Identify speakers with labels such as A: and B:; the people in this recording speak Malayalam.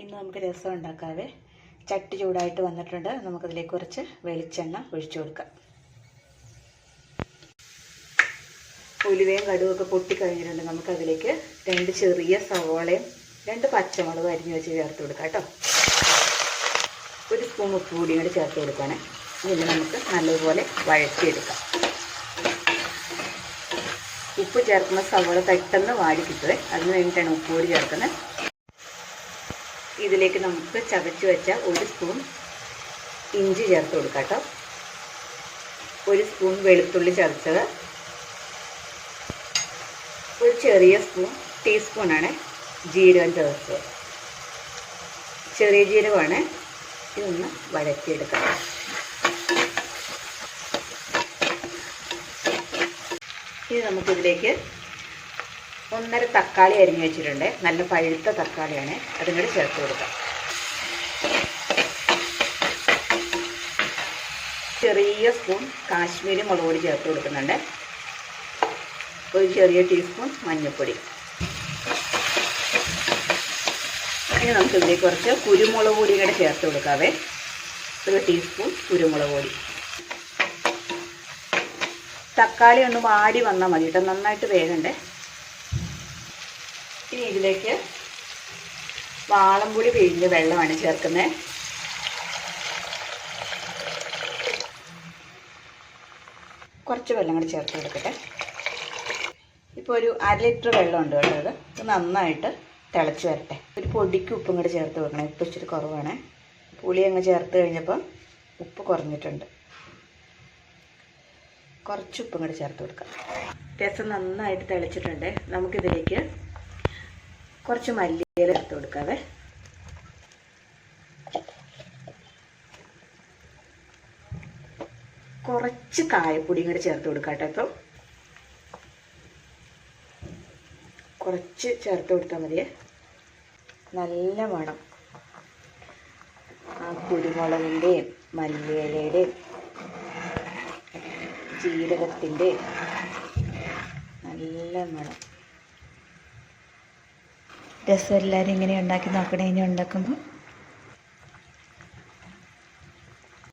A: ഇന്ന് നമുക്ക് രസം ഉണ്ടാക്കാവേ. ചട്ടി ചൂടായിട്ട് വന്നിട്ടുണ്ട്. നമുക്കതിലേക്ക് കുറച്ച് വെളിച്ചെണ്ണ ഒഴിച്ചു കൊടുക്കാം. ഉലുവയും കടുവൊക്കെ പൊട്ടിക്കഴിഞ്ഞിട്ടുണ്ട്. നമുക്കതിലേക്ക് 2 ചെറിയ സവോളയും 2 പച്ചമുളകും അരിഞ്ഞു വെച്ച് ചേർത്ത് കൊടുക്കാം കേട്ടോ. 1 സ്പൂൺ ഉപ്പ് കൂടി കൂടി ചേർത്ത് കൊടുക്കുകയാണ്. ഇതിന് നമുക്ക് നല്ലതുപോലെ വഴറ്റിയെടുക്കാം. ഉപ്പ് ചേർക്കുന്ന സവോള പെട്ടെന്ന് വാടി കിട്ടുവേ, അതിന് വേണ്ടിയിട്ടാണ് ഉപ്പ് കൂടി ചേർക്കുന്നത്. ഇതിലേക്ക് നമുക്ക് ചതച്ച് വെച്ച 1 സ്പൂൺ ഇഞ്ചി ചേർത്ത് കൊടുക്കാം കേട്ടോ. 1 സ്പൂൺ വെളുത്തുള്ളി ചതച്ചത്, 1 ചെറിയ ടീസ്പൂണാണ് ജീരകം ചതച്ചത്. ചെറിയ ജീരകമാണ്. ഇതൊന്ന് വഴറ്റിയെടുക്കാം. ഇനി നമുക്കിതിലേക്ക് 1.5 തക്കാളി അരിഞ്ഞു വെച്ചിട്ടുണ്ട്. നല്ല പഴുത്ത തക്കാളിയാണ്. അതും കൂടി ചേർത്ത് കൊടുക്കാം. ചെറിയ സ്പൂൺ കാശ്മീരി മുളക് പൊടി ചേർത്ത് കൊടുക്കുന്നുണ്ട്. 1 ചെറിയ ടീസ്പൂൺ മഞ്ഞൾപ്പൊടി. ഇനി നമുക്കിതിലേക്ക് കുറച്ച് കുരുമുളക് പൊടി കൂടെ ചേർത്ത് കൊടുക്കാവേ. 1 ടീസ്പൂൺ കുരുമുളക് പൊടി. തക്കാളി ഒന്ന് വാടി വന്നാൽ മതി കേട്ടോ, നന്നായിട്ട് വേകണ്ടേ. ഇനി ഇതിലേക്ക് വാളംപുളി പിഴിഞ്ഞ വെള്ളമാണ് ചേർക്കുന്നത്. കുറച്ച് വെള്ളം കൂടി ചേർത്ത് കൊടുക്കട്ടെ. ഇപ്പോൾ ഒരു 1/2 ലിറ്റർ വെള്ളമുണ്ട് കേട്ടോ. ഇത് നന്നായിട്ട് തിളച്ച് വരട്ടെ. ഒരു പൊടിക്ക് ഉപ്പും കൂടി ചേർത്ത് കൊടുക്കണം. ഉപ്പ് ഇച്ചിരി കുറവാണ്. പുളി അങ്ങ് ചേർത്ത് കഴിഞ്ഞപ്പോൾ ഉപ്പ് കുറഞ്ഞിട്ടുണ്ട്. കുറച്ച് ഉപ്പും കൂടി ചേർത്ത് കൊടുക്കാം. രസം നന്നായിട്ട് തിളച്ചിട്ടുണ്ട്. നമുക്കിതിലേക്ക് കുറച്ച് മല്ലിയില ചേർത്ത് കൊടുക്കാവേ. കുറച്ച് കായപ്പൊടിയും കൂടി ചേർത്ത് കൊടുക്കാം കേട്ടോ. ഇപ്പം കുറച്ച് ചേർത്ത് കൊടുത്താൽ മതിയേ. നല്ല മണം. ആ കുരുമുളകിൻ്റെയും മല്ലിയിലയുടെയും ജീരകത്തിൻ്റെയും നല്ല മണം. രസം എല്ലാവരും ഇങ്ങനെ ഉണ്ടാക്കി നോക്കണേ. ഇനി ഉണ്ടാക്കുമ്പോൾ